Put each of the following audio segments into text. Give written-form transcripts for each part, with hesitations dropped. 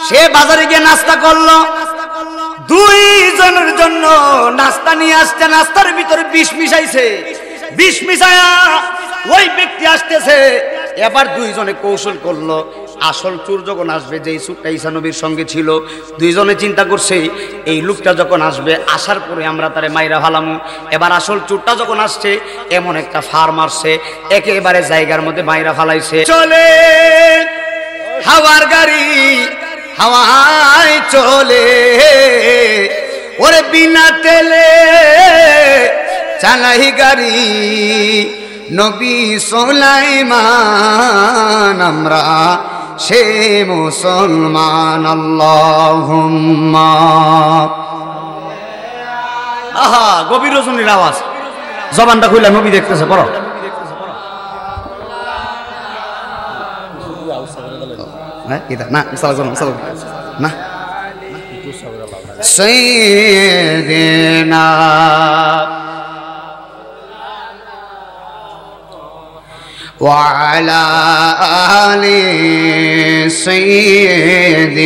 সে বাজারে গিয়ে নাস্তা করলো, 2 জনের জন্য নাস্তা নিয়ে আসছে, নাস্তার ভিতরে বিষ মিশাইছে, বিষ মিশায়া ওই ব্যক্তি আসতেছে। এবার 2 জনে কৌশল করলো, আসল চোর যখন আসবে, যেই চোরটা ঈসা নবীর সঙ্গে ছিল, 2 জনে চিন্তা করছে এই লোকটা যখন আসবে, আসার পরে আমরা তারে মাইরা ফালামু। এবার আসল চোরটা যখন আসছে, এমন একটা ফার মারছে, একেবারে জায়গার মধ্যে মাইরা ফালাইছে। চলে হাওয়ার গাড়ি, হাওয়ায় চলে, ওরে বিনা তেলে চালাই গাড়ি, নবী সুলাইমান আমরা সে মুসলমান। আল্লাহুম্মা। আহা, গভীর রজনীর আওয়াজ, জবানটা খুলে নবী দেখতেছে, পড়ো। না না, সাইয়্যিদিনা ওয়া আলা আলি সাইয়্যিদিনা।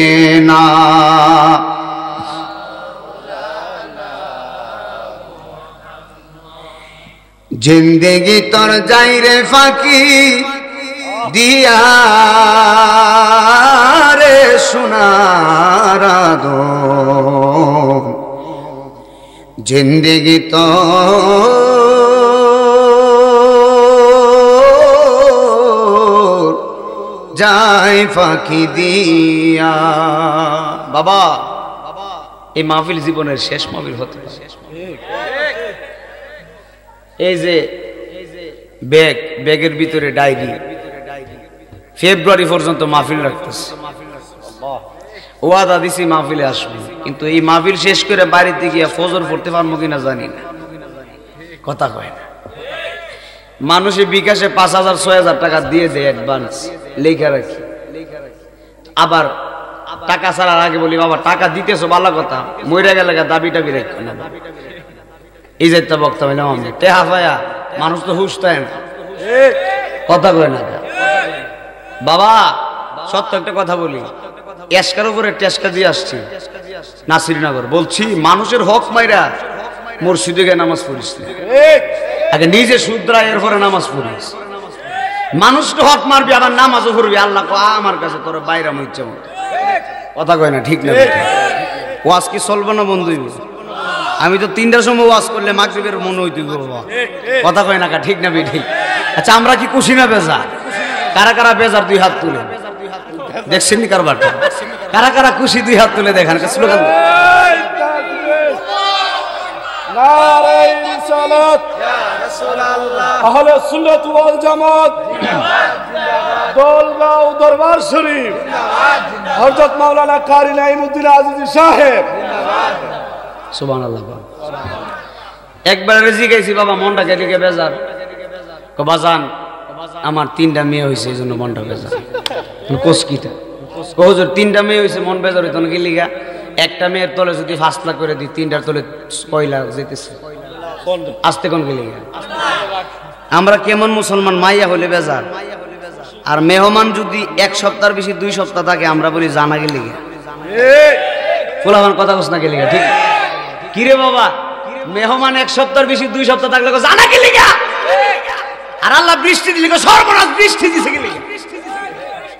জিন্দেগি তোর যাই রে ফাঁকি দিয়া রে সোনার আদম, জিন্দেগি তো যাই ফাঁকি দিয়া। বাবা, এই মাহফিল জীবনের শেষ মাহফিল হতে পারে। এই যে ব্যাগের ভিতরে ডায়েরি, ফেব্রুয়ারি পর্যন্ত মাহফিল রাখতেছে, ওয়াদা দিছি মাহফিলে আসবো, কিন্তু এই মাহফিল শেষ করে বাড়িতে গিয়ে ফজর পড়তে পারবো কিনা জানি না, কথা কয় না। মানুষে বিকাশে 5,000 6,000 টাকা দিয়ে দেয় অ্যাডভান্স, লেখা রাখি, আবার টাকা ছাড়ার আগে বলি বাবা টাকা দিতেছো ভালো কথা, মইরা গেলে দাবি টাবি রাখো না, এই যাইতে বক্তা হইলাম আমি টেহা পায়া, মানুষ তো হুশ তাই না, কথা কয় না। বাবা সত্য একটা কথা বলি, এসকার উপরে টেস্কা দিয়ে আসছি নাসিরনগর, বলছি মানুষের হক মাইরা মসজিদে গিয়ে নামাজ পড়িস না, আগে নিজে শুধরা এরপরে নামাজ পড়িস। মানুষ তো হক মারবি আবার নামাজও পড়বি, আল্লাহ আমার কাছে তোর বাইরাম ইচ্ছা মতো, কথা কয় না, ঠিক না? ওয়াজ কি চলবে না বন্ধু? আমি তো 3টার সময় ওয়াজ করলে মাগরিবের মনে হইতে বাবা, কথা কয় না, ঠিক না? ঠিক। আচ্ছা আমরা কি খুশি না বেজার? কারা কারা বেজার 2 হাত তুলে দেখছেন নি কারবারটা? কারা কারা খুশি 2 হাত তুলে দেখান, স্লোগান। নারে রিসালাত ইয়া রাসূলুল্লাহ, আহলে সুন্নাত ওয়াল জামাত দলগাঁও দরবার শরীফ, হযরত মাওলানা কারি নাঈমউদ্দিন আজিজি সাহেব, সুবহানাল্লাহ। একবার জিজ্ঞাসি বাবা মনটা কেটে বেজার, বাজান আমার 3টা মেয়ে হয়েছে এই জন্য মনটা বেজার। কোসকিটা হুজুর 3টা মেয়ে হয়েছে মন বেজার হইতো না কি লিগা? একটা মেয়ের তলে যদি 5 লাখ করে দিই, 3টার তলে 6 লাখ যেতেছে, আসতে কোন কি লিগা? আমরা কেমন মুসলমান, মাইয়া হলে বেজার, আর মেহমান যদি 1 সপ্তাহের বেশি 2 সপ্তাহ থাকে আমরা বলি জানা গেলে লিগা, ফুলামান কথা কস না গেলে লিগা, ঠিক কিরে বাবা? মেহমান 1 সপ্তাহের বেশি 2 সপ্তাহ থাকলে জানা গেলে লিগা, আর আল্লাহ বৃষ্টি দিলে সর্বনাশ বৃষ্টি দিছে গেলে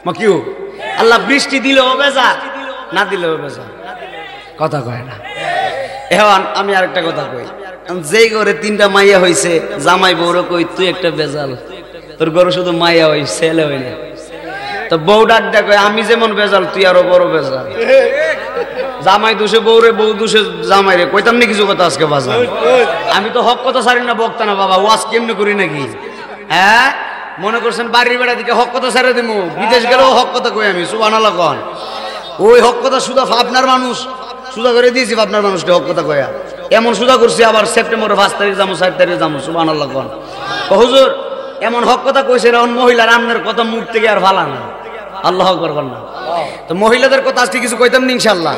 মা কিউ, আল্লাহ বৃষ্টি দিলেও বেজার, না দিলেও বেজার, কথা কয় না। এখন আমি আরেকটা কথা কই, যেই ঘরে 3টা মাইয়া হইছে, জামাই বউরে কই তুই একটা বেজাল, তোর ঘরে শুধু মাইয়া হই, ছেলে হই না, তো বউ ডাক দেখ আমি যেমন বেজাল তুই আরো বড় বেজাল। জামাই দোষে বউরে, বউ দোষে জামাই রে, কইতাম না কিছু কথা আজকে বাজার। আমি তো হক কথা ছাড়ি না, বক্তা না বাবা, ওয়াজ কেমনে করি নাকি? হ্যাঁ মনে করছেন বাড়ির বেড়া দিকে হক কথা ছেড়ে দিমু, বিদেশ গেলেও হক কথা কই আমি, সুবহানাল্লাহ কোন। ওই হক কথা সুদা আপনার মানুষ সুদা করে দিয়েছি, আপনার মানুষকে হক কথা কয়া এমন সুদা করছি, আবার সেপ্টেম্বরের 5 তারিখ যাবো, 4 তারিখ যাবো, সুবহানাল্লাহ কোন। হুজুর এমন হক কথা কইছে, এখন মহিলার আমনের কথা মুখ থেকে আর ভালা না, আল্লাহ আকবার না। তো মহিলাদের কথা আজকে কিছু কইতাম না ইনশাআল্লাহ,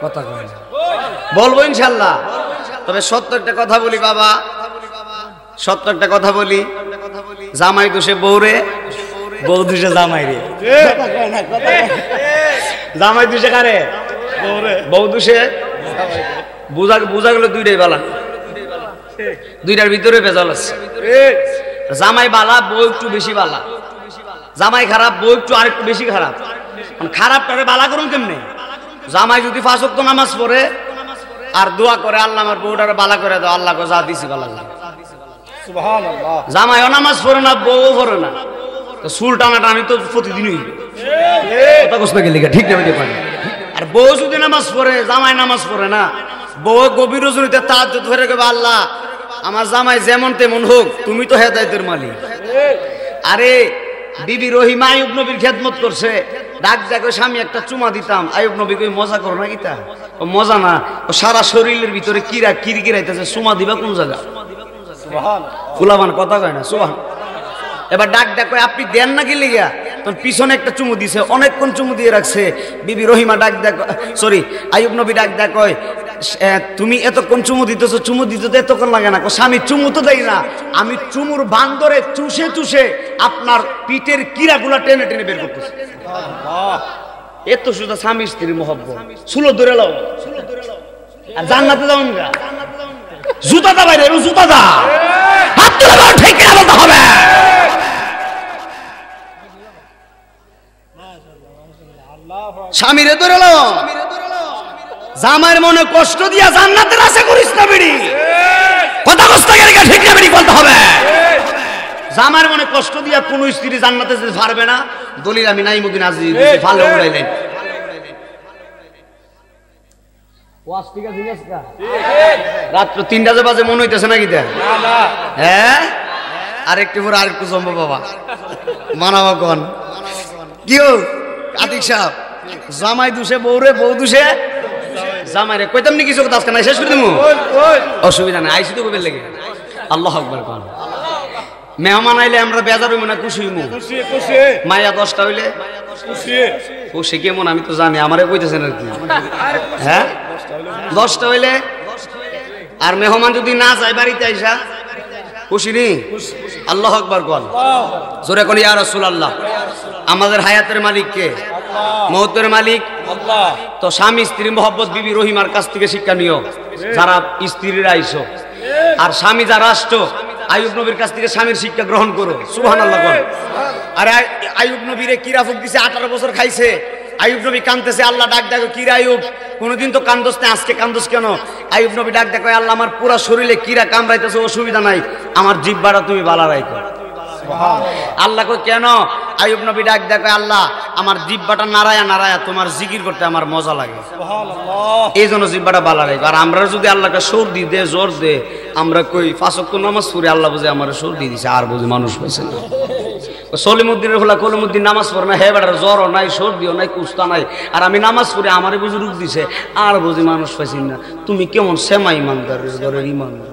কথা কয় না, বলবো ইনশাআল্লাহ। তবে সত্য একটা কথা বলি বাবা, সত্য একটা কথা বলি, জামাই দোষে বউরে, বউ দোষে জামাই রে, জামাই দুষে কারে বউ দুষে বুঝা গেল দুইটাই বালা দুইটার ভিতরে ভেজাল আছে জামাই বালা বউ একটু বেশি বালা জামাই খারাপ বউ একটু আরেকটু বেশি খারাপ খারাপটারে বালা করুন কেমনে জামাই যদি 5 ওয়াক্ত নামাজ পড়ে আর দোয়া করে আল্লাহ আমার বউটারে বালা করে দাও আল্লাহ যা দিছি বালা সুবহানাল্লাহ জামাইও নামাজ পড়ে না বউও পড়ে না তো চুল টানাটানি তো প্রতিদিনই হইবে কথা কষ্ট গেলে ঠিক না হইতে পারে আর বউ যদি নামাজ পড়ে জামাই নামাজ পড়ে না বউ গভীর রজনীতে তাহাজ্জুদ ধরে গেবে আল্লাহ আমার জামাই যেমন তেমন হোক তুমি তো হেদায়েতের মালিক আরে বিবি রহিমা আইয়ুব নবীর খেদমত করছে ডাক দেখো স্বামী একটা চুমা দিতাম আইয়ুব নবী কই মজা করো না কিতা ও মজা না ও সারা শরীরের ভিতরে কিরকিরাইতেছে চুমা দিবা কোন জায়গা সুবহানাল্লাহ ফুলাবান কথা কয় না সুবহান এবার ডাক দেখো আপনি দেন না কি লিগা তখন পিছনে একটা চুমু দিছে অনেকক্ষণ চুমু দিয়ে রাখছে বিবি রহিমা ডাক দেখো সরি আইয়ুব নবী ডাক দেখো তুমি এতক্ষণ চুমু দিতেছো চুমু দিতে তো এতক্ষণ লাগে না স্বামী চুমু তো দেই না আমি চুমুর বান্দরে চুষে চুষে আপনার পিঠের কিরাগুলা টেনে টেনে বের করতেছি এত শুধু স্বামী স্ত্রীর মহব্বত সুলো ধরে লাও আর জান্নাতে যাও না জুতা দা বাইরে জুতা দা হাত তুলে দাও ঠিক না বলতে হবে স্বামীরে ধরে লাও জামাইয়ের মনে কষ্ট দিয়া জান্নাতের আশা করিস না বিড়ি কথা কষ্ট গেলে ঠিক না বিড়ি বলতে হবে জামাইয়ের মনে কষ্ট দিয়া কোন স্ত্রী জান্নাতে যেতে পারবে না দলিল আমি নাইমুদ্দিন আজিজ ভালো উড়াইলেন ওয়াজ ঠিক আছে না রাত 3টা বাজে মনে হইতেছে নাকি তা না না হ্যাঁ আরেকটু পরে আরেকটু জমবো বাবা মানাবো কোন কিও আতিক সাহেব জামাই দুষে বউরে বউ দুষে জামাইরে কইতাম নি কিছু কথা আজকে না শেষ করে দিমু অসুবিধা নাই আইছি তো কবে লাগে আল্লাহু আকবার কোন মেহমান আইলে আমরা বেজার হইমু না খুশি হইমু খুশি খুশি মায়া 10টা হইলে খুশি খুশি কেমন আমি তো জানি আমারে কইতেছেন আর কি হ্যাঁ 10টা হইলে আর মেহমান যদি না যায় বাড়িতে আইসা খুশি নি আল্লাহু আকবার কোন জোরে কোন ইয়া রাসূলুল্লাহ আমাদের হায়াতের মালিক কে মওতের মালিক আল্লাহ তো স্বামী স্ত্রীর মহব্বত বিবি রহিমার কাছ থেকে শিক্ষা নিও যারা স্ত্রীরা আইছো আর স্বামী যারা আসছো আইয়ুব নবীর কাছ থেকে স্বামীর শিক্ষা গ্রহণ করো সুবহানাল্লাহ কোন আরে আইয়ুব নবীরে কিরা ফুক দিছে 18 বছর খাইছে আইয়ুব নবী কাঁদতেছে আল্লাহ ডাক দেখো কিরা আইয়ুব কোনদিন তো কান্দস না আজকে কান্দস কেন আইয়ুব নবী ডাক দেখো আল্লাহ আমার পুরো শরীরে কিরা কামড়াইতেছে অসুবিধা নাই আমার জিহ্বাটা তুমি ভালো রাখো আল্লাহ কই কেন আইয়ুব নবী ডাক দেখো আল্লাহ আমার জিহ্বাটা নারায়া নারায়া তোমার জিকির করতে আমার মজা লাগে সুবহানাল্লাহ এইজন্য জিহ্বাটা ভালো রাখো আর আমরা যদি আল্লাহকে সর্দি দে জ্বর দে আমরা কই 5 ওয়াক্ত নামাজ পড়ি আল্লাহ বুঝে আমার সর্দি দিছে আর বুঝে মানুষ পাইছে না সলিমউদ্দিনের হলা কলিমউদ্দিন নামাজ পড়ে না হে বেটার জ্বরও নাই সর্দিও নাই কুস্তা নাই আর আমি নামাজ পড়ি আমারে বুঝে রূপ দিছে আর বুঝে মানুষ পাইছি না তুমি কেমন সেমা ইমানদারের ঘরের ইমানদার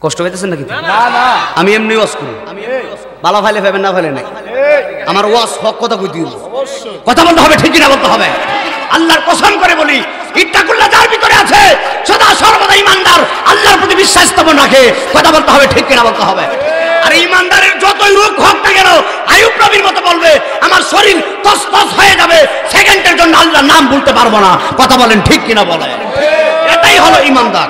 কষ্ট পাইতেছেন নাকি না না আমি এমনি ওয়াজ করি ভালো ফাইলে পাবেন না ফাইলে নাই আমার ওয়াজ হক কথা কইতে হবে অবশ্যই কথা বলতে হবে ঠিক না বলতে হবে আল্লাহর কসম করে বলি ইত্তাকুল্লাহ যার ভিতরে আছে সদা সর্বদা ইমানদার আল্লাহর প্রতি বিশ্বাস স্থাপন রাখে কথা বলতে হবে ঠিক না বলতে হবে আর ইমানদারের যতই রোগ হোক না কেন আইয়ুব নবীর মতো বলবে আমার শরীর তসতস হয়ে যাবে সেকেন্ডের জন্য আল্লাহর নাম বলতে পারবো না কথা বলেন ঠিক কিনা বলেন এটাই হলো ইমানদার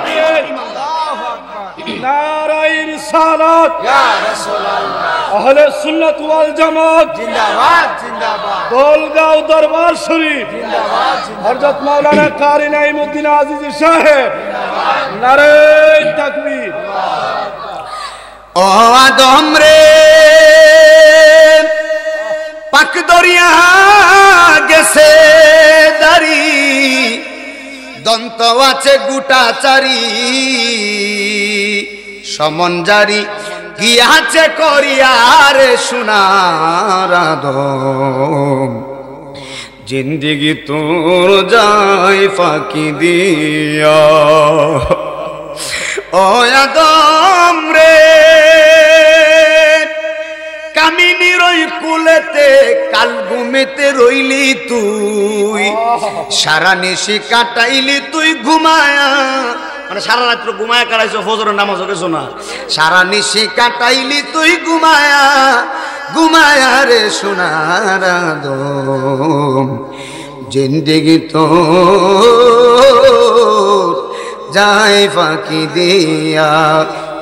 নারায়ে রিসালাত ইয়া রাসূলুল্লাহ আহলে সুন্নাত ওয়াল জামাত জিন্দাবাদ জিন্দাবাদ দোলগাঁও দরবার শরীফ জিন্দাবাদ হযরত মাওলানা কারি নাঈমউদ্দিন আজিজ সাহেব জিন্দাবাদ নারায়ে তাকবীর ও আদম রে পাক দরিয়া গেছে দারি দন্ত আছে গুটা চারি সমন জারি গিয়াছে করিয়ারে সোনার আদম জিন্দেগি তোর যায় ফাঁকি দিয়া ও আদম রে কামিনীর ওই কুলেতে কাল ঘুমেতে রইলি তুই সারা নিশি কাটাইলি তুই ঘুমায়া মানে সারা রাত্র ঘুমায়া কাটাইছো ফজরের নামাজ হয়েছো না সারা নিশি কাটাইলি তুই ঘুমায়া কুমায়ারে সোনার আদম জিন্দেগি তো যায় ফাঁকি দিয়া।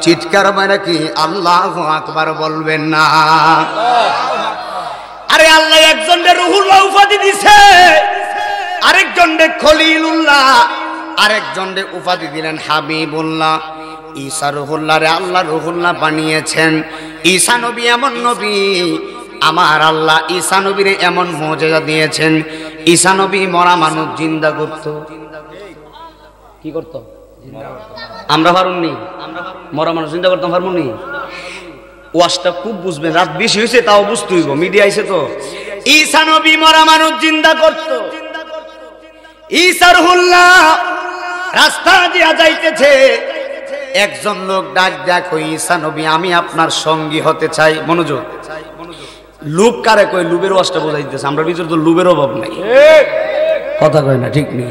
চিৎকার মারা কি আল্লাহু আকবার বলবেন না? আরে আল্লাহ একজনকে রুহুল্লাহ উপাধি দিছে, আরেকজনকে খলিলুল্লাহ, আরেকজনকে উপাধি দিলেন হাবিবুল্লাহ। ঈসা রুহুল্লাহ রে আল্লাহ রুহুল্লাহ বানিয়েছেন। ঈসা নবী এমন নবী, আমার আল্লাহ ঈসা নবীরে এমন মুজিজা দিয়েছেন। ঈসা নবী মরা মানুষ জিন্দা করত। কি করত? আমরা পারুননি? মরা মানুষ জিন্দা করতাম পারবনি? ওয়াজটা খুব বুঝবেন, রাত বেশি হয়েছে তাও বুঝতে হইব, মিডিয়া আইছে তো। ঈসা নবী মরা মানুষ জিন্দা করত। ঈসা রুহুল্লাহ রাস্তা দিয়া যাইতেছে, একজন লোক ডাক দেখো ঈসা নবী আমি আপনার সঙ্গী হতে চাই। মনোযোগ, লুব কারে কই? লুবের ওয়াজটা বোঝাইতেছে। আমরা ভিতরে তো লুবের অভাব নাই, কথা কয় না, ঠিক নেই।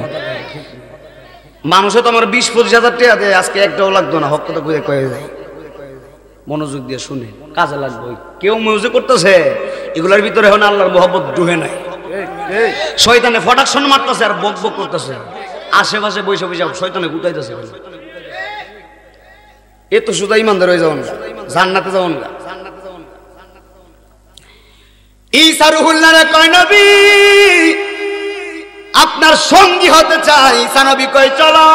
মানুষে তো আমার 20-25 হাজার টাকা দেয়, আজকে একটাও লাগতো না, হক কথা কয়ে কয়ে যায়। মনোযোগ দিয়ে শুনে, কাজে লাগবে। কেউ মনোযোগ করতেছে, এগুলার ভিতরে এখন আল্লাহর মহব্বত ডুহে নাই। শয়তানে প্রোডাকশন মারতেছে আর বক বক করতেছে, আশেপাশে বসে বসে শয়তানে গুটাইতেছে। এ তো শুধু ইমানদার হয়ে যাবেন, জান্নাতে যাবেন। ঈসা রুহুল্লাহ কয় নবী আপনার সঙ্গী হতে চাই। ঈসা নবী কয় চলো।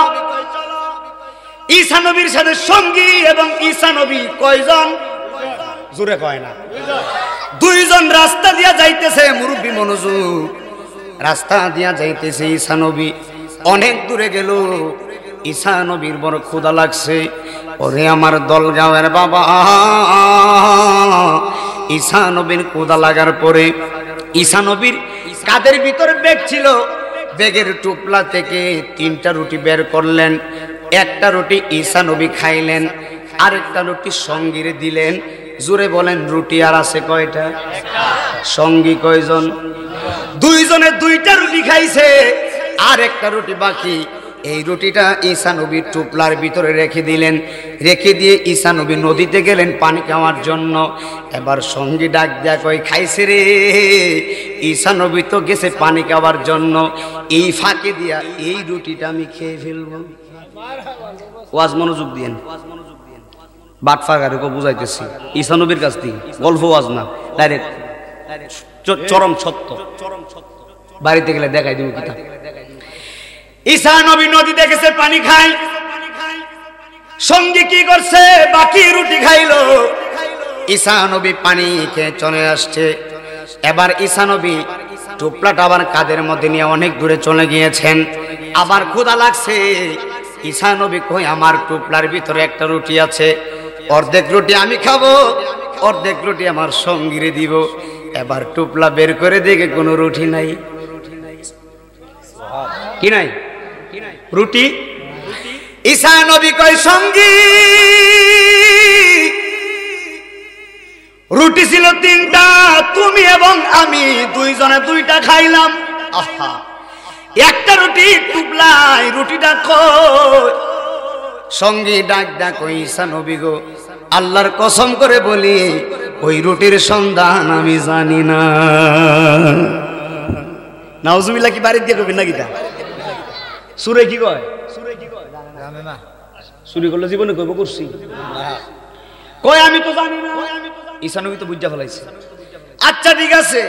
ঈসা নবীর সাথে সঙ্গী এবং ঈসা নবী কয়জন? জোরে কয় না, দুইজন রাস্তা দিয়া যাইতেছে। মুরব্বী মনোযোগ, রাস্তা দিয়া যাইতেছে। ঈসা নবী অনেক দূরে গেল। ঈসা নবীর বড় ক্ষুধা লাগছে। ওরে আমার দলগাঁওয়ের বাবা, ঈসা নবীর ক্ষুধা লাগার পরে ঈসা নবীর কাদের ভিতরে ব্যাগ ছিল, ব্যাগের টুপলা থেকে 3টা রুটি বের করলেন। একটা রুটি ঈসা নবী খাইলেন, আরেকটা রুটি সঙ্গীরে দিলেন। জোরে বলেন রুটি আর আছে কয়টা? সঙ্গী কয়জন? দুইজনে 2টা রুটি খাইছে, আর একটা রুটি বাকি। এই রুটিটা ঈসা নবীর টুপলার ভিতরে রেখে দিলেন। রেখে দিয়ে ঈসা নবী নদীতে গেলেন পানি খাওয়ার জন্য। এবার সঙ্গী ডাক দেয়া কই খাইছে রে। ঈসা নবী তো গেছে পানি খাওয়ার জন্য, এই ফাঁকে দিয়া এই রুটিটা আমি খেয়ে ফেলবো। ওয়াজ মনোযোগ দিয়েন, বাটফাগারে বুঝাইতেছি ঈসা নবীর কাছ থেকে, গল্প ওয়াজ না, ডাইরেক্ট চরম সত্য। বাড়িতে গেলে দেখাই দিব কিতাব। ঈসা নবী নদীতে গেছে পানি খাই, সঙ্গী কি করছে? বাকি রুটি খাইলো। ঈসা নবী পানি খেয়ে চলে আসছে। এবার ঈসা নবী টুপলাটা আবার কাদের মধ্যে নিয়ে অনেক দূরে চলে গিয়েছেন। আবার ক্ষুধা লাগছে। ঈসা নবী কই আমার টুপলার ভিতরে একটা রুটি আছে, অর্ধেক রুটি আমি খাবো, অর্ধেক রুটি আমার সঙ্গীরে দিব। এবার টুপলা বের করে দেখে কোনো রুটি নাই। কি নাই? রুটি। ঈসা নবী কয় সঙ্গী রুটি ছিল 3টা, তুমি এবং আমি দুইজনে 2টা খাইলাম। আহা, একটা রুটি টুপলাই, রুটিটা কই? সঙ্গী ডাক ডাক কই ঈসা নবী গো আল্লাহর কসম করে বলি ওই রুটির সন্ধান আমি জানি না। নাউজুবিল্লাহ কি বাড়ি দিয়ে কবি নাকি? তা সুরে কি কয়? চুরি করলে জীবনে কইব করছি, কয় আমি তো জানি না। ঈসা নবী তো বুঝা ফেলাইছে। আচ্ছা ঠিক আছে,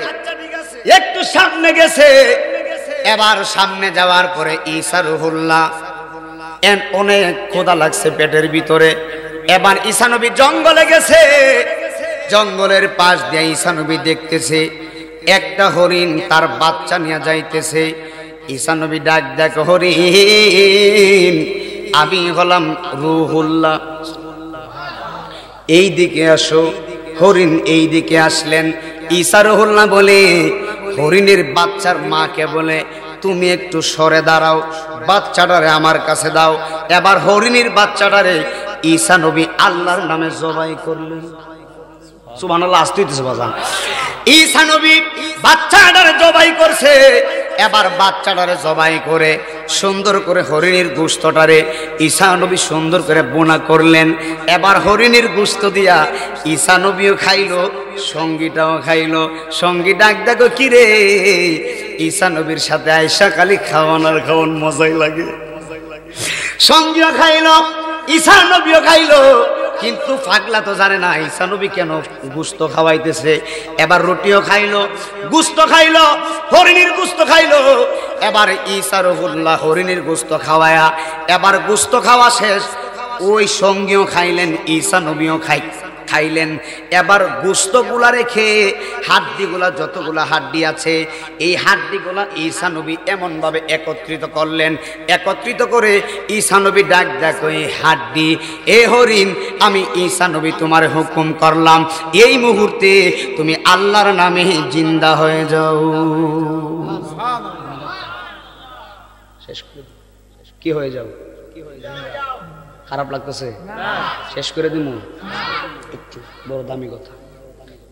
একটু সামনে গেছে। এবার সামনে যাওয়ার পরে ঈসা রুহুল্লাহ অনেক ক্ষুধা লাগছে পেটের ভিতরে। এবার ঈসা নবী জঙ্গলে গেছে। জঙ্গলের পাশ দিয়ে ঈসা নবী দেখতেছে একটা হরিণ তার বাচ্চা নিয়ে যাইতেছে। ঈসা নবী ডাক ডাক হরিণ আমি হলাম রুহুল্লাহ, এই দিকে আসো। হরিণ এই দিকে আসলেন। ঈসা রুহুল্লাহ বলে হরিণের বাচ্চার মাকে বলে তুমি একটু সরে দাঁড়াও, বাচ্চাটারে আমার কাছে দাও। এবার হরিণের বাচ্চাটারে ঈসা নবী আল্লাহর নামে জবাই করলেন। সুবহানাল্লাহ, আসতে হইতেছে বাজান। ঈসা নবী বাচ্চাটারে জবাই করছে। এবার বাচ্চাটারে জবাই করে সুন্দর করে হরিণের গোশতটারে ঈসা নবী সুন্দর করে বোনা করলেন। এবার হরিণের গোশত দিয়া ঈসা নবীও খাইলো, সঙ্গীটাও খাইলো। সঙ্গী ডাক দেখো কি রে, ঈসা নবীর সাথে আয়েশা খালি খাওয়ান আর খাওয়ান, মজাই লাগে। সঙ্গীও খাইলো, ঈসা নবীও খাইলো, কিন্তু পাগলা তো জানে না ঈসা নবী কেন গোশত খাওয়াইতেছে। এবার রুটিও খাইলো, গোশত খাইলো, হরিণের গোশত খাইলো। এবার ঈসা রুহুল্লাহ হরিণের গোশত খাওয়ায়া এবার গোশত খাওয়া শেষ, ওই সঙ্গীও খাইলেন, ঈসা নবীও খাইলেন। এবার গোশতগুলা রেখে হাড্ডিগুলা, যতগুলা হাড্ডি আছে এই হাড্ডিগুলা ঈসা নবী এমনভাবে একত্রিত করলেন। একত্রিত করে ঈসা নবী ডাক ডাক, ওই হাড্ডি, এ হরিণ, আমি ঈসা নবী তোমার হুকুম করলাম, এই মুহূর্তে তুমি আল্লাহর নামে জিন্দা হয়ে যাও। শেষ করে কি হয়ে যাও? খারাপ লাগতেছে? শেষ করে দিব একটু, বড় দামি কথা।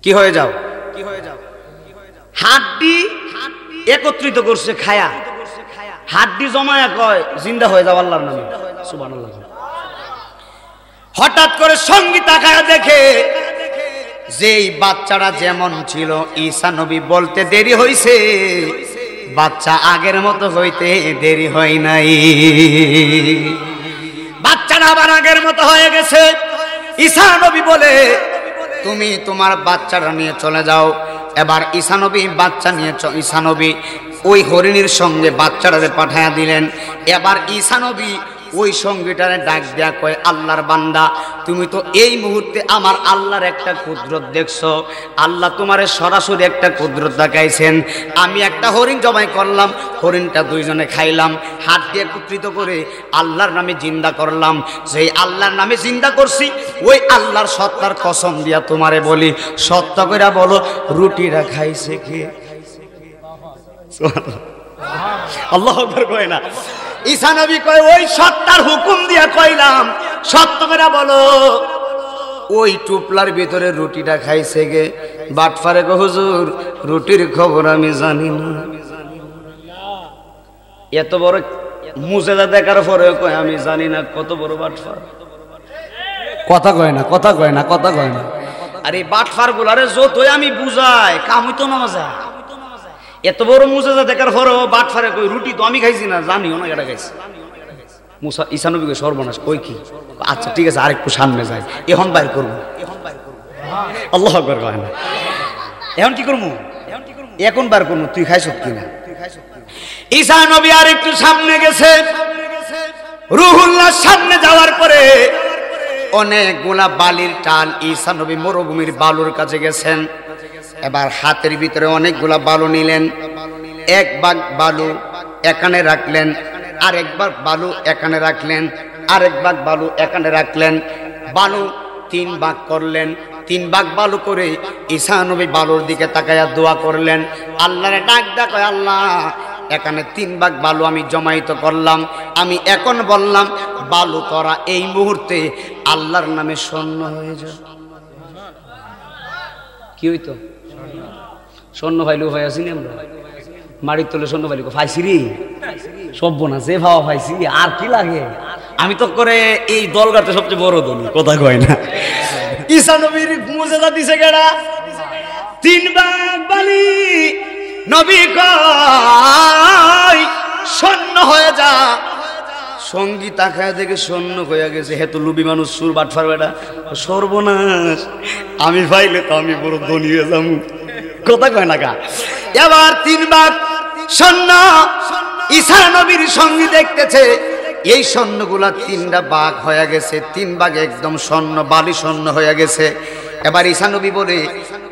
কি হয়ে যাও? কি হয়ে যাও? হাড্ডি একত্রিত করছে খায়া, হাড্ডি জমায়া কয় জিন্দা হয়ে যাও আল্লাহর নামে। সুবহানাল্লাহ। হঠাৎ করে সঙ্গী তাকায়া দেখে যেই বাচ্চাটা যেমন ছিল, ঈসা নবী বলতে দেরি হইছে, বাচ্চা আগের মতো হইতে দেরি হয় নাই। বাচ্চাটা আবার আগের মতো হয়ে গেছে। ঈসা নবী বলে, তুমি তোমার বাচ্চাটা নিয়ে চলে যাও। এবার ঈসা নবী বাচ্চা নিয়ে ঈসা নবী ওই হরিণীর সঙ্গে বাচ্চাটারে পাঠায়া দিলেন। এবার ঈসা নবী ওই সঙ্গীটারে ডাক দেয়া কয়, আল্লাহর বান্দা, তুমি তো এই মুহূর্তে আমার আল্লাহর একটা কুদরত দেখছো। আল্লাহ তোমারে সরাসরি একটা কুদরত দেখাইছেন। আমি একটা হরিণ জবাই করলাম, হরিণটা দুইজনে খাইলাম, হাত দিয়ে একত্রিত করে আল্লাহর নামে জিন্দা করলাম। সেই আল্লাহর নামে জিন্দা করছি, ওই আল্লাহর সত্তার কসম দিয়া তোমারে বলি, সত্য করে বলো, রুটিটা খাইছে কে? আল্লাহু আকবার কয় না? ঈসা নবী কয়, ওই সত্তার হুকুম দিয়া কইলাম, সত্য করে বলো, ওই টুপলার ভিতরে রুটিটা খাইছে গে? বাটফারে কয়, হুজুর রুটির খবর আমি জানি না। এত বড় মুজেজা দেখার পরে কয় আমি জানি না, কত বড় বাটফার। কথা কয় না, কথা কয় না, কথা কয় না। আর এই বাটফার গুলারে যতই আমি বুঝাই কাম হইতো না মজা। এত বড় মুজেজা দেখার পরেও বাটফারে কই রুটি তো আমি খাইছি না, জানিও না এটা খাইছি। মুসা ঈসা নবীকে সর্বনাশ, কই কি? আচ্ছা ঠিক আছে, আরেকটু সামনে যাই, এখন বাইর করবো। আল্লাহু আকবার কয় না? এখন কি করবো? এখন বার করবো, তুই খাইছ কিনা? ঈসা নবী আর একটু সামনে গেছে। রুহুল্লাহ সামনে যাওয়ার পরে অনেকগুলা বালির টাল, ঈসা নবী মরুভূমির বালুর কাছে গেছেন। এবার হাতের ভিতরে অনেকগুলা বালু নিলেন। এক ভাগ বালু এখানে রাখলেন, আরেক ভাগ বালু এখানে রাখলেন, আরেক ভাগ বালু এখানে রাখলেন। বালু তিন ভাগ করলেন। তিন ভাগ বালু করে ঈসা নবী বালুর দিকে তাকায়া দোয়া করলেন, আল্লাহরে ডাক ডাক, আল্লাহ এখানে তিন ভাগ বালু আমি জমাইত করলাম, আমি এখন বললাম বালু করা এই মুহূর্তে আল্লাহর নামে স্বর্ণ হয়ে যায়। কি হইতো? স্বর্ণ ভাইলু ভাই আছি আমরা, মাটির তলে স্বর্ণ ভাইলু ফাইছি রে, সব না যে ভাবা ফাইছি, আর কি লাগে? আমি তো করে এই দলগাতে সবচেয়ে বড় দল, কথা কয় না? ঈসা নবীর মুজেজা দিছে কেডা? তিন ভাগ বালি। নবী কয় স্বর্ণ হয়ে যা। সঙ্গী তাকায় দেখে স্বর্ণ হয়ে গেছে। হেতু লুবি মানুষ, সুর বাটফার বেটা, সর্বনাশ, আমি পাইলে তো আমি বড় ধনী হয়ে যাম, কথা কয় না কা? এবার তিন ভাগ স্বর্ণ ঈসা নবীর সঙ্গী দেখতেছে, এই স্বর্ণগুলা তিনটা ভাগ হয়ে গেছে, তিন ভাগ একদম স্বর্ণ, বালি স্বর্ণ হয়ে গেছে। এবার ঈসা নবী বলে,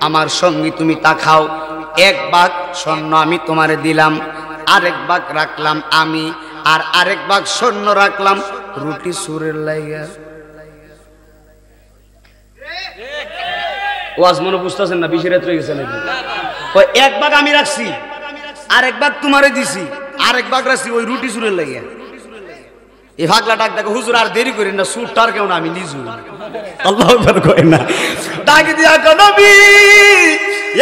আমার সঙ্গী তুমি তাকাও, এক ভাগ স্বর্ণ আমি তোমারে দিলাম, আরেক ভাগ রাখলাম আমি, আর আরেক ভাগ স্বর্ণ রাখলাম রুটি সুরের লাইগা। ওয়াজ মনে বুঝতেছেন না? 20 রাত হয়ে গেছে নাকি? এক ভাগ আমি রাখছি, আরেক ভাগ তোমারে দিছি, আরেক ভাগ রাখছি ওই রুটি সুরের লাইগা। এই ভাগলা ডাক দেখো, হুজুর আর দেরি করেন না, সুরটার কেউ না, আমি নিজু। আল্লাহু আকবার কয় না? ডাক দিয়া কয়, নবী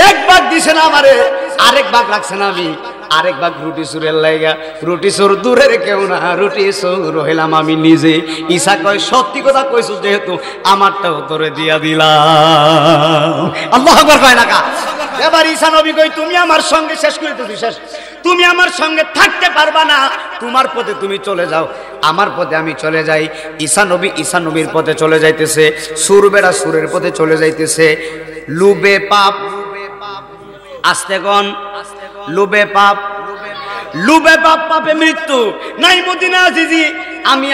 এক ভাগ দিছেন আমারে, আরেক ভাগ রাখছেন আমি, আরেক ভাগ রুটি সুরের লাইগা। রুটি সুর দূরের কেউ না, রুটি সুর হইলাম আমি নিজে। ঈসা কয় সত্যি কথা কইছো যেহেতু আমারটাও তোরে দিয়া দিলাম। আল্লাহু আকবার কয় না কা? এবার ঈসা নবী কই তুমি আমার সঙ্গে শেষ করে দিতেছি, শেষ, তুমি আমার সঙ্গে থাকতে পারবা না, তোমার পথে তুমি চলে যাও, আমার পথে আমি চলে যাই। ঈসা নবীর পথে চলে যাইতেছে, সুরবেরা সুরের পথে চলে যাইতেছে। লুবে পাপ, আস্তে গন, লুবে পাপ, লুবে পাপ, পাপে মৃত্যু। নাইমুদ্দিন আজিজি আমি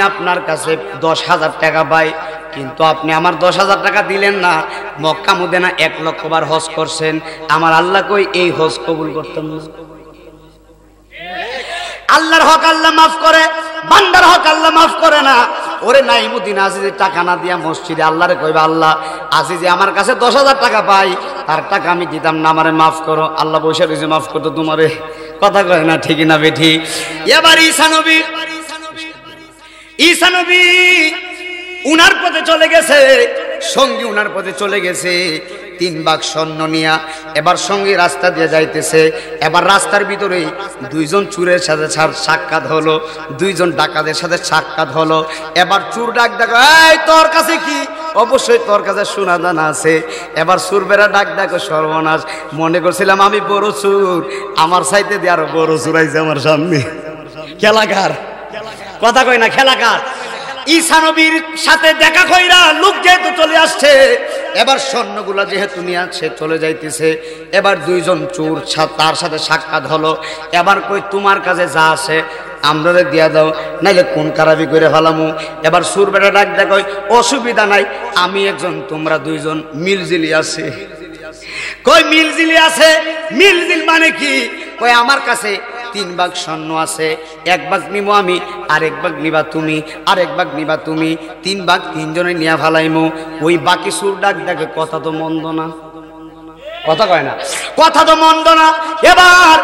আপনার কাছে 10,000 টাকা পাই, কিন্তু আপনি আমার 10,000 টাকা দিলেন না। মক্কা মদিনা 1 লক্ষ বার হজ করছেন, আমার আল্লাহ কই এই হজ কবুল করতেন না। আল্লাহর হক আল্লাহ মাফ করে, বান্দার হক আল্লাহ মাফ করে না। ওরে নাইমুদ্দিন আজিজি টাকা না দিয়া মসজিদে আল্লাহরে কইবা আল্লাহ আজিজি আমার কাছে 10,000 টাকা পাই, তার টাকা আমি দিতাম না, আমারে মাফ করো। আল্লাহ বসে রয়েছে মাফ করতো তোমারে। কথা কয় না ঠিক না বেঠি? এবার ঈসা নবী উনার পথে চলে গেছে, সঙ্গী উনার পথে চলে গেছে 3 ভাগ স্বর্ণ নিয়া। এবার সঙ্গী রাস্তা দিয়ে যাইতেছে। এবার রাস্তার ভিতরে 2 জন চোরের সাথে সাক্ষাৎ হলো, 2 জন ডাকাতের সাথে সাক্ষাৎ হলো। এবার চোর ডাক দেখো, এই তোর কাছে কি? অবশ্যই তোর কাছে সোনা দানা আছে। এবার চোরবেরা ডাক দেখো, সর্বনাশ, মনে করছিলাম আমি বড় চোর, আমার চাইতে দিয়ে আরো বড় চোর আইছে আমার সামনে। খেলাকার, কথা কয় না খেলাকার। ঈসা নবীর সাথে দেখা কইরা লোক যেহেতু চলে আসছে, এবার স্বর্ণগুলা যেহেতু নিয়ে আসছে চলে যাইতেছে। এবার 2 জন চোর তার সাথে সাক্ষাৎ হলো। এবার কই তোমার কাছে যা আছে আমরা দিয়া দাও, নাইলে কোন কারাবি করে ফেলামু। এবার সুরবেটা ডাক দেয়, কই অসুবিধা নাই, আমি একজন, তোমরা 2 জন মিলজিলি আছে। কই মিলজিলি আছে? মিলজিল মানে কি? কই আমার কাছে 3 ভাগ স্বর্ণ আছে, 1 ভাগ নিবো আমি, আরেক ভাগ নিবা তুমি, আরেক ভাগ নিবা তুমি, 3 ভাগ 3 জনে নিয়া ফেলাইমু। ওই বাকি সুর ডাক দেখে, কথা তো মন্দ না, কথা কয় না, কথা তো মন্দ না। এবার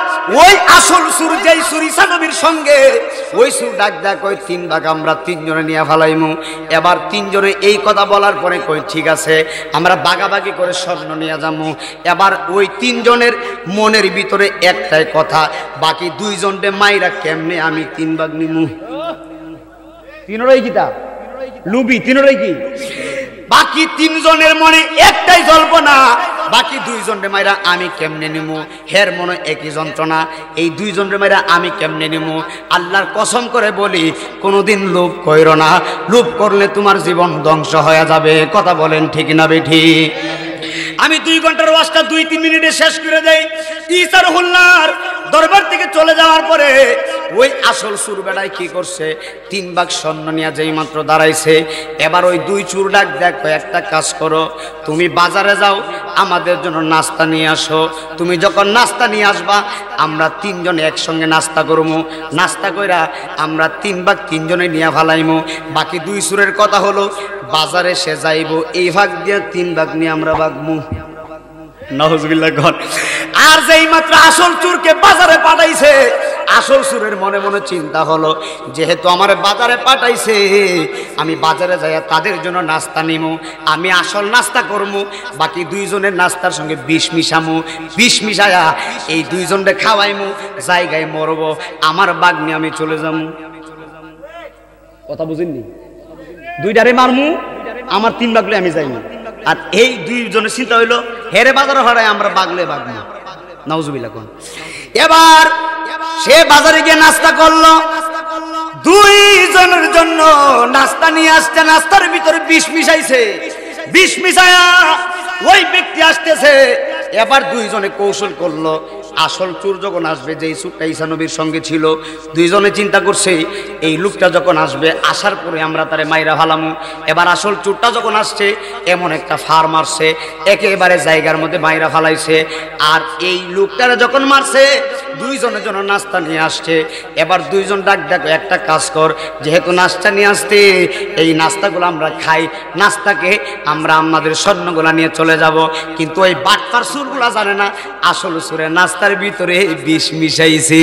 ওই আসল সুর, যেই সুর ঈসা নবীর সঙ্গে, ওই সুর ডাক দেয়, কই 3 ভাগ আমরা 3 জনে নিয়ে ফেলাইমু। এবার 3 জনে এই কথা বলার পরে কই ঠিক আছে, আমরা বাগাবাগি করে স্বর্ণ নিয়ে যাবো। এবার ওই 3 জনের মনের ভিতরে একটাই কথা, বাকি 2 জনকে মাইরা কেমনে আমি 3 ভাগ নিমু। 3 কিতা লুবি, 3 কি? বাকি 3 জনের মনে একটাই জল্পনা, বাকি 2 জনের মাইরা আমি কেমনে নিমু। হের মনে একই যন্ত্রণা, এই 2 জনের মাইরা আমি কেমনে নিমু। আল্লাহর কসম করে বলি, কোনোদিন লোভ কইরো না, লোভ করলে তোমার জীবন ধ্বংস হয়ে যাবে। কথা বলেন ঠিক না বেঠি? আমি 2 ঘন্টার ওয়াজটা 2-3 মিনিটে শেষ করে দেই। ঈসা রুহুল্লাহর দরবার থেকে চলে যাওয়ার পরে ওই আসল চোর বেড়ায় কি করছে, 3 ভাগ স্বর্ণ নিয়ে যেই মাত্র দাঁড়াইছে, এবার ওই 2 চোর ডাক দেখো, একটা কাজ করো, তুমি বাজারে যাও, আমাদের জন্য নাস্তা নিয়ে আসো। তুমি যখন নাস্তা নিয়ে আসবা, আমরা 3 জন একসঙ্গে নাস্তা করবো। নাস্তা কইরা আমরা 3 ভাগ 3 জনে নিয়ে ফেলাইমু। বাকি 2 চোরের কথা হলো বাজারে সে যাইব, এই ভাগ দিয়ে 3 ভাগ নিয়ে আমরা ভাগমু। নাউজুবিল্লাহ গন। আর যেই মাত্র আসল চোরকে বাজারে পাঠাইছে, আসল চোরের মনে মনে চিন্তা হলো, যেহেতু আমার বাজারে পাঠাইছে, আমি বাজারে যাইয়া তাদের জন্য নাস্তা নিমু, আমি আসল নাস্তা করবো, বাকি 2 জনের নাস্তার সঙ্গে বিষ মিশামু, বিষ মিশায়া এই 2 জনকে খাওয়াইমু, জায়গায় মরবো, আমার বাঘ নিয়ে আমি চলে যাবো। কথা বুঝেননি? 2টারে মারমু, আমার 3 ভাগলে আমি যাইমু। আর এই 2 জনের চিন্তা হইলো, হেরে বাজারে হরাই আমরা বাগলে বাগবো। নাউজুবিল্লাহ কোন। এবার সে বাজারে গিয়ে নাস্তা করলো, 2 জনের জন্য নাস্তা নিয়ে আসছে, নাস্তার ভিতরে বিষ মিশাইছে, বিষ মিশায়া ওই ব্যক্তি আসতেছে। এবার 2 জনে কৌশল করলো, আসল চোর যখন আসবে, যেই চোরটা ঈসা নবীর সঙ্গে ছিল, 2 জনে চিন্তা করছে এই লোকটা যখন আসবে, আসার পরে আমরা তারে মাইরা ফেলামু। এবার আসল চোরটা যখন আসছে, এমন একটা ফার মারছে, একেবারে জায়গার মধ্যে মাইরা ফেলাইছে। আর এই লোকটারে যখন মারছে, 2 জনের জন্য নাস্তা নিয়ে আসছে। এবার 2 জন ডাক দেখো, একটা কাজ কর, যেহেতু নাস্তা নিয়ে আসতে, এই নাস্তাগুলো আমরা খাই, নাস্তাকে আমরা আমাদের স্বর্ণগুলা নিয়ে চলে যাব। কিন্তু ওই বাটপার চোরগুলা জানে না, আসল চোরে নাস্তার ভিতরে বিষ মিশাইছে।